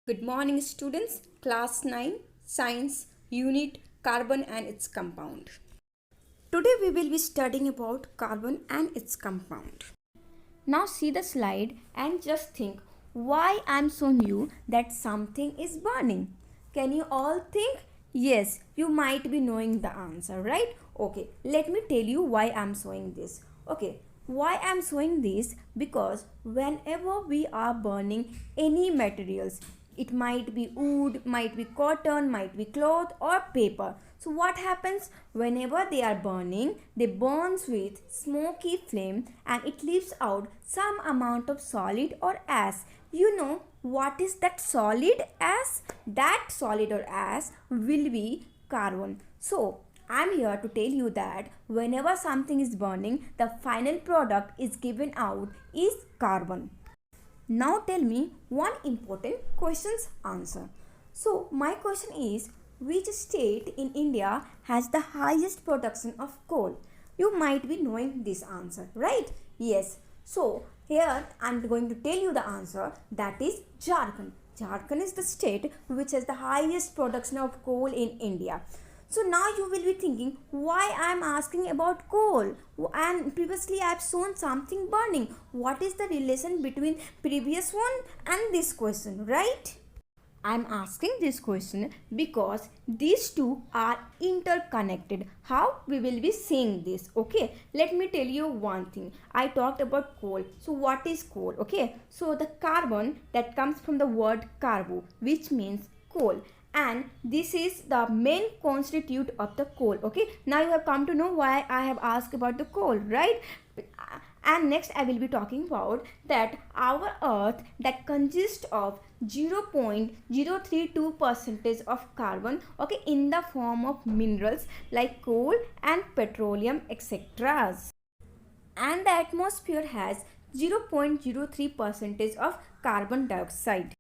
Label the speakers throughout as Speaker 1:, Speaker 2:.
Speaker 1: Good morning, students. Class 9 Science Unit Carbon and its Compound. Today we will be studying about carbon and its compound. Now see the slide and just think why I am showing you that something is burning. Can you all think? Yes, you might be knowing the answer, right? Okay, let me tell you why I am showing this. Okay, why I am showing this? Because whenever we are burning any materials, it might be wood, might be cotton, might be cloth or paper. So what happens whenever they are burning? They burns with smoky flame and it leaves out some amount of solid or ash. You know what is that solid ash? That solid or ash will be carbon. So I'm here to tell you that whenever something is burning, the final product is given out is carbon. Now tell me one important question's answer. So my question is, which state in India has the highest production of coal? You might be knowing this answer, right? Yes. So here I am going to tell you the answer, that is Jharkhand. Jharkhand is the state which has the highest production of coal in India. So now you will be thinking why I am asking about coal, and previously I have shown something burning. What is the relation between previous one and this question, right? I am asking this question because these two are interconnected. How we will be seeing this? Okay, let me tell you one thing. I talked about coal. So what is coal? Okay, so the carbon that comes from the word carbo, which means coal, and this is the main constitute of the coal. Okay, now you have come to know why I have asked about the coal, right? And next I will be talking about that our earth that consists of 0.032 percentage of carbon, okay, in the form of minerals like coal and petroleum, etc. And the atmosphere has 0.03 percentage of carbon dioxide.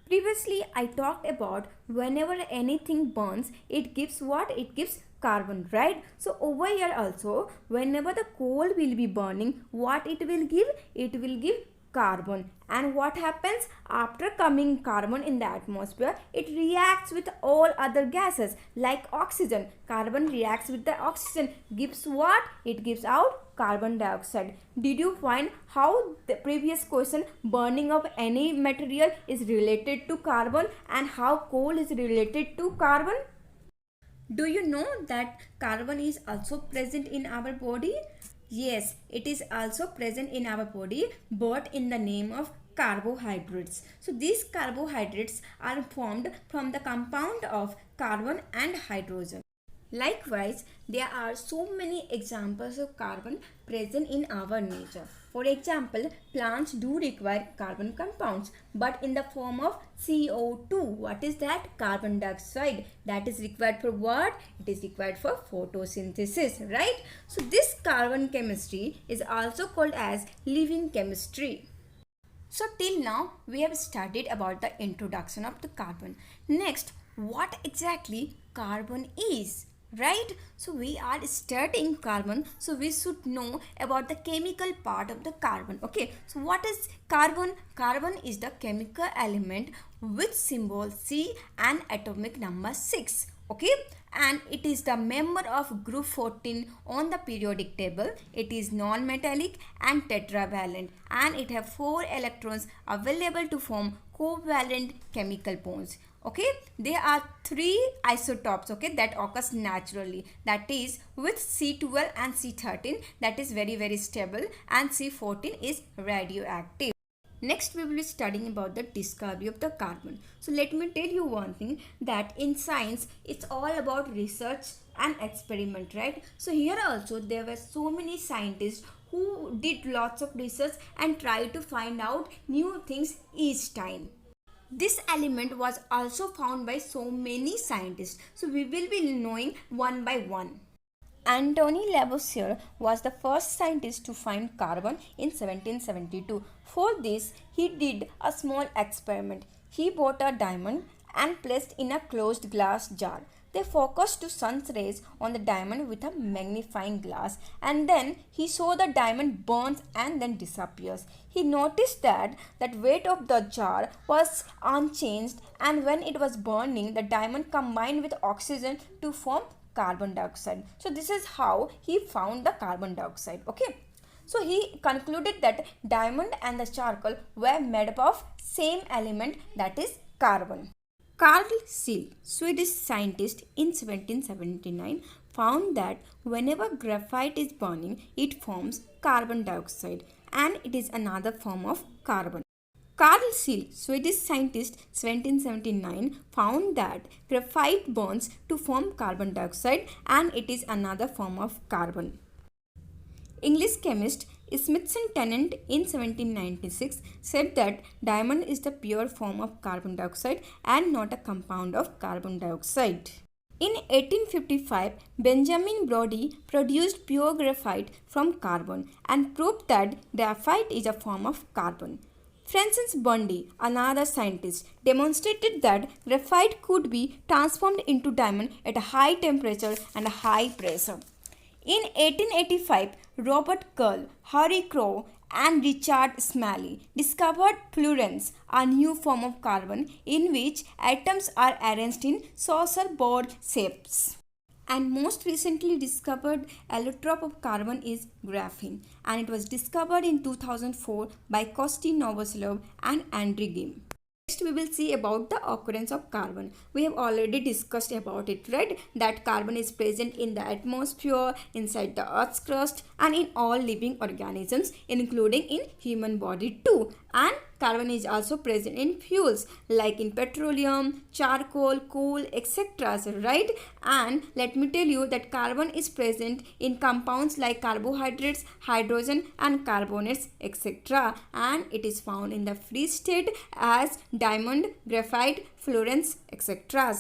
Speaker 1: Previously, I talked about whenever anything burns, it gives what? It gives carbon, right? So over here also, whenever the coal will be burning, what it will give? It will give carbon. And what happens after coming carbon in the atmosphere? It reacts with all other gases like oxygen. Carbon reacts with the oxygen, gives what? It gives out carbon dioxide. Did you find how the previous question, burning of any material is related to carbon, and how coal is related to carbon? Do you know that carbon is also present in our body? Yes, it is also present in our body, but in the name of carbohydrates. So these carbohydrates are formed from the compound of carbon and hydrogen. Likewise, there are so many examples of carbon present in our nature. For example, plants do require carbon compounds, but in the form of CO2. What is that? Carbon dioxide. That is required for what? It is required for photosynthesis, right? So this carbon chemistry is also called as living chemistry. So till now we have studied about the introduction of the carbon. Next, what exactly carbon is? Right? So we are studying carbon, so we should know about the chemical part of the carbon. Okay, so what is carbon? Carbon is the chemical element with symbol C and atomic number 6. Okay, and it is the member of group 14 on the periodic table. It is non-metallic and tetravalent, and it have 4 electrons available to form covalent chemical bonds. Okay, there are 3 isotopes, okay, that occurs naturally, that is with C12 and C13, that is very stable, and C14 is radioactive. Next we will be studying about the discovery of the carbon. So let me tell you one thing, that in science it's all about research and experiment, right? So here also there were so many scientists who did lots of research and tried to find out new things each time. This element was also found by so many scientists. So we will be knowing one by one. Antony Lavoisier was the first scientist to find carbon in 1772. For this, he did a small experiment. He bought a diamond and placed in a closed glass jar. They focused the sun's rays on the diamond with a magnifying glass, and then he saw the diamond burns and then disappears. He noticed that weight of the jar was unchanged, and when it was burning, the diamond combined with oxygen to form carbon dioxide. So this is how he found the carbon dioxide. Okay. So he concluded that diamond and the charcoal were made up of same element, that is carbon. Carl Seal, Swedish scientist, in 1779 found that whenever graphite is burning, it forms carbon dioxide, and it is another form of carbon. Carl Seal, Swedish scientist, 1779 found that graphite burns to form carbon dioxide, and it is another form of carbon. English chemist Smithson Tennant in 1796 said that diamond is the pure form of carbon dioxide and not a compound of carbon dioxide. In 1855, Benjamin Brodie produced pure graphite from carbon and proved that graphite is a form of carbon. Francis Bundy, another scientist, demonstrated that graphite could be transformed into diamond at a high temperature and a high pressure. In 1885, Robert Gull, Harry Crow, and Richard Smalley discovered fluorines, a new form of carbon in which atoms are arranged in saucer board shapes. And most recently discovered allotrope of carbon is graphene, and it was discovered in 2004 by Kosti Novoselov and Andrew Gim. Next we will see about the occurrence of carbon. We have already discussed about it, right? That carbon is present in the atmosphere, inside the earth's crust, and in all living organisms, including in human body too. And carbon is also present in fuels like in petroleum, charcoal, coal, etc. Right? And let me tell you that carbon is present in compounds like carbohydrates, hydrogen and carbonates, etc. And it is found in the free state as diamond, graphite, fluorines, etc.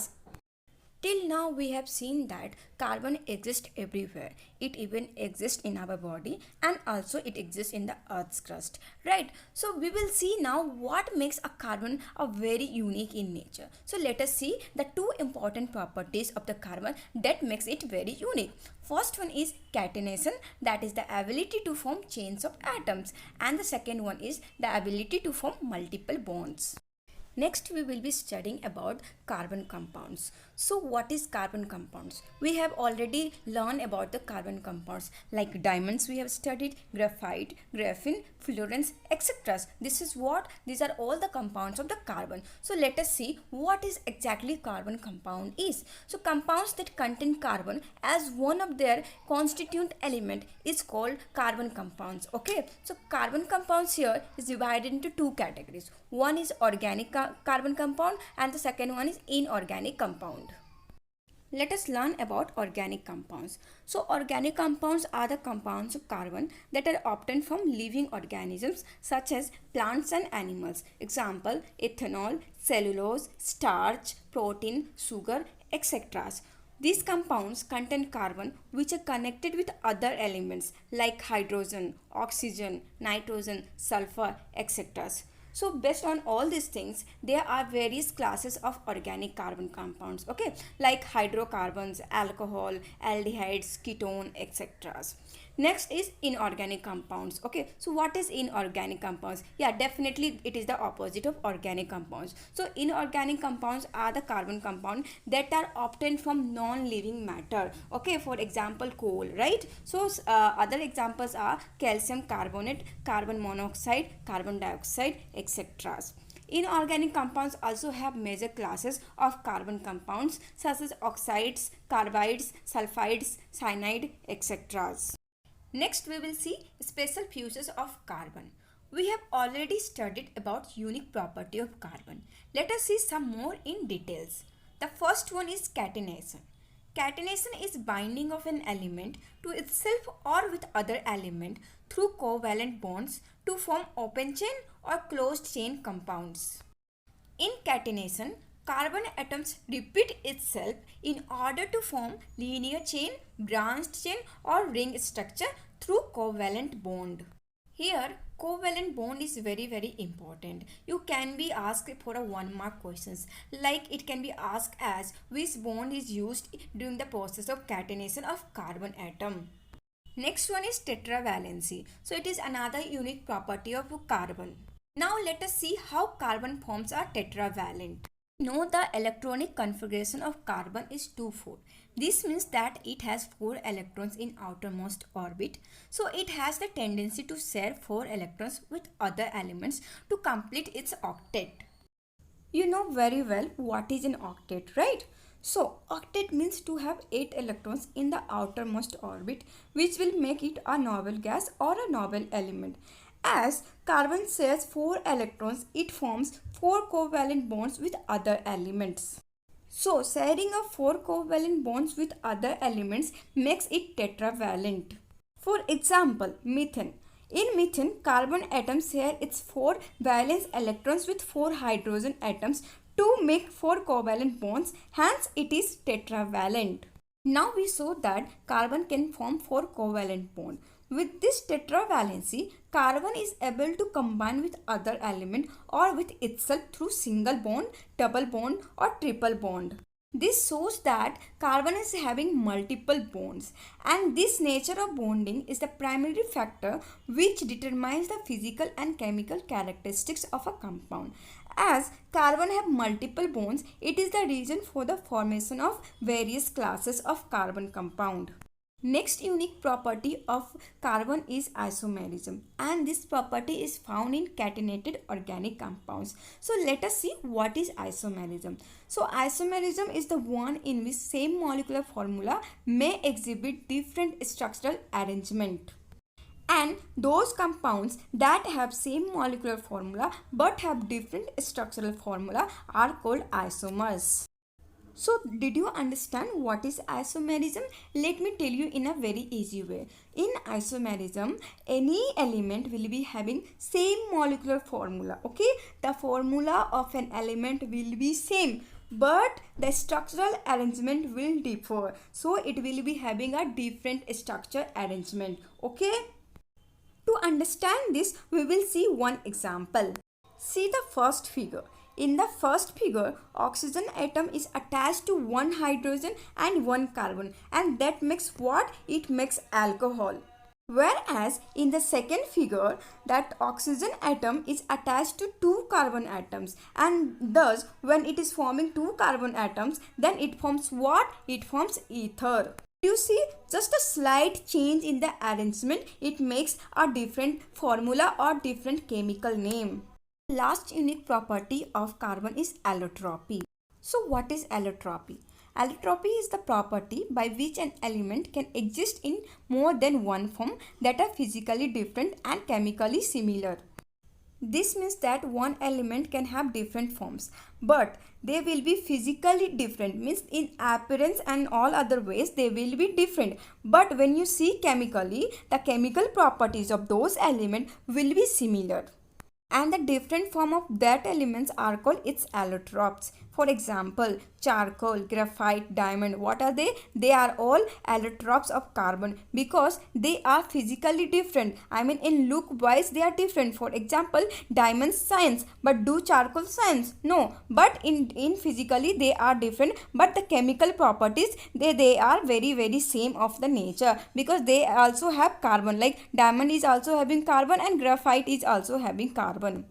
Speaker 1: Till now we have seen that carbon exists everywhere. It even exists in our body, and also it exists in the earth's crust, right? So we will see now what makes a carbon a very unique in nature. So let us see the two important properties of the carbon that makes it very unique. First one is catenation, that is the ability to form chains of atoms, and the second one is the ability to form multiple bonds. Next we will be studying about carbon compounds. So what is carbon compounds? We have already learned about the carbon compounds like diamonds we have studied, graphite, graphene, fluorines, etc. These are all the compounds of the carbon. So let us see what is exactly carbon compound is. So compounds that contain carbon as one of their constituent element is called carbon compounds. Okay, so carbon compounds here is divided into two categories. One is organic carbon compound and the second one is inorganic compound. Let us learn about organic compounds. So organic compounds are the compounds of carbon that are obtained from living organisms such as plants and animals. Example, ethanol, cellulose, starch, protein, sugar, etc. These compounds contain carbon which are connected with other elements like hydrogen, oxygen, nitrogen, sulfur, etc. So based on all these things, there are various classes of organic carbon compounds, okay, like hydrocarbons, alcohol, aldehydes, ketone, etc. Next is inorganic compounds. Okay, so what is inorganic compounds? Yeah, definitely it is the opposite of organic compounds. So inorganic compounds are the carbon compound that are obtained from non-living matter. Okay, for example, coal, right? So other examples are calcium carbonate, carbon monoxide, carbon dioxide, etc. Inorganic compounds also have major classes of carbon compounds such as oxides, carbides, sulfides, cyanide, etc. Next we will see special fuses of carbon. We have already studied about unique property of carbon. Let us see some more in details. The first one is catenation. Catenation is binding of an element to itself or with other element through covalent bonds to form open chain or closed chain compounds. In catenation, carbon atoms repeat itself in order to form linear chain, branched chain or ring structure through covalent bond. Here, covalent bond is very important. You can be asked for a 1 mark questions, like it can be asked as which bond is used during the process of catenation of carbon atom. Next one is tetravalency. So it is another unique property of carbon. Now let us see how carbon forms are tetravalent. Know the electronic configuration of carbon is 2,4. This means that it has 4 electrons in outermost orbit. So it has the tendency to share 4 electrons with other elements to complete its octet. You know very well what is an octet, right? So octet means to have 8 electrons in the outermost orbit, which will make it a noble gas or a noble element. As carbon shares 4 electrons, it forms 4 covalent bonds with other elements. So sharing of 4 covalent bonds with other elements makes it tetravalent. For example, methane. In methane, carbon atoms share its 4 valence electrons with 4 hydrogen atoms to make 4 covalent bonds, hence it is tetravalent. Now we saw that carbon can form 4 covalent bonds. With this tetravalency, carbon is able to combine with other element or with itself through single bond, double bond or triple bond. This shows that carbon is having multiple bonds, and this nature of bonding is the primary factor which determines the physical and chemical characteristics of a compound. As carbon have multiple bonds, it is the reason for the formation of various classes of carbon compound. Next unique property of carbon is isomerism, and this property is found in catenated organic compounds. So let us see what is isomerism. So isomerism is the one in which same molecular formula may exhibit different structural arrangement. And those compounds that have same molecular formula but have different structural formula are called isomers. So did you understand what is isomerism? Let me tell you in a very easy way. In isomerism, any element will be having same molecular formula. Okay, the formula of an element will be same, but the structural arrangement will differ. So it will be having a different structure arrangement. Okay. To understand this, we will see one example. See the first figure. In the first figure, oxygen atom is attached to one hydrogen and one carbon, and that makes what? It makes alcohol. Whereas in the second figure, that oxygen atom is attached to 2 carbon atoms, and thus when it is forming 2 carbon atoms, then it forms what? It forms ether. You see, just a slight change in the arrangement, it makes a different formula or different chemical name. Last unique property of carbon is allotropy. So what is allotropy? Allotropy is the property by which an element can exist in more than one form that are physically different and chemically similar. This means that one element can have different forms, but they will be physically different, means in appearance and all other ways they will be different. But when you see chemically, the chemical properties of those elements will be similar. And the different form of that elements are called its allotropes. For example, charcoal, graphite, diamond, what are they? They are all allotropes of carbon because they are physically different. I mean, in look wise they are different. For example, diamonds shines, but do charcoal shines? No. But in physically they are different, but the chemical properties they are very same of the nature, because they also have carbon. Like diamond is also having carbon and graphite is also having carbon.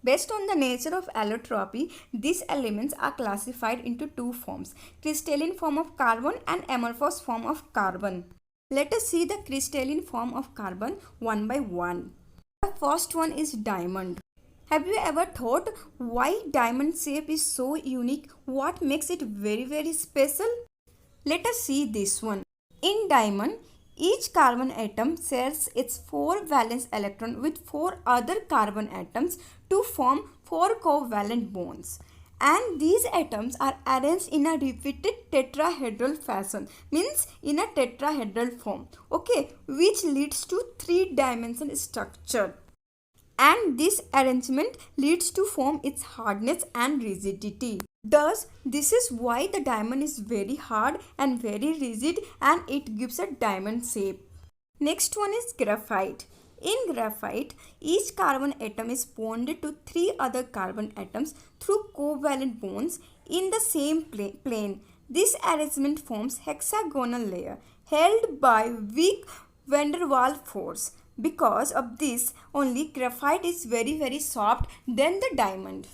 Speaker 1: Based on the nature of allotropy, these elements are classified into 2 forms, crystalline form of carbon and amorphous form of carbon. Let us see the crystalline form of carbon one by one. The first one is diamond. Have you ever thought why diamond shape is so unique? What makes it very special? Let us see this one. In diamond, each carbon atom shares its 4 valence electron with 4 other carbon atoms to form 4 covalent bonds. And these atoms are arranged in a repeated tetrahedral fashion, means in a tetrahedral form, okay, which leads to 3-dimensional structure. And this arrangement leads to form its hardness and rigidity. Thus, this is why the diamond is very hard and very rigid, and it gives a diamond shape. Next one is graphite. In graphite, each carbon atom is bonded to 3 other carbon atoms through covalent bonds in the same plane. This arrangement forms hexagonal layer held by weak van der Waals force. Because of this, only graphite is very soft than the diamond.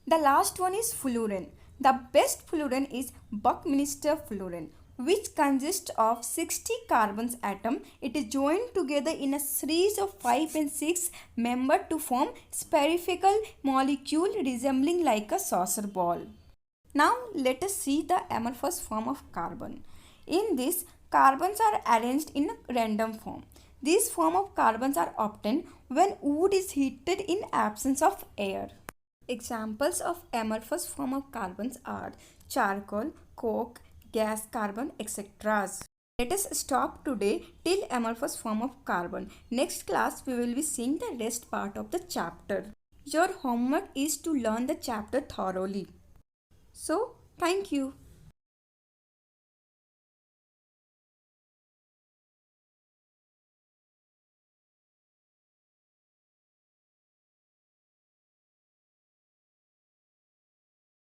Speaker 1: The last one is fullerene. The best fullerene is Buckminster fullerene, which consists of 60 carbon atoms. It is joined together in a series of 5 and 6 members to form spherical molecule resembling like a saucer ball. Now let us see the amorphous form of carbon. In this, carbons are arranged in a random form. These form of carbons are obtained when wood is heated in absence of air. Examples of amorphous form of carbons are charcoal, coke, gas carbon, etc. Let us stop today till amorphous form of carbon. Next class we will be seeing the rest part of the chapter. Your homework is to learn the chapter thoroughly. So, thank you.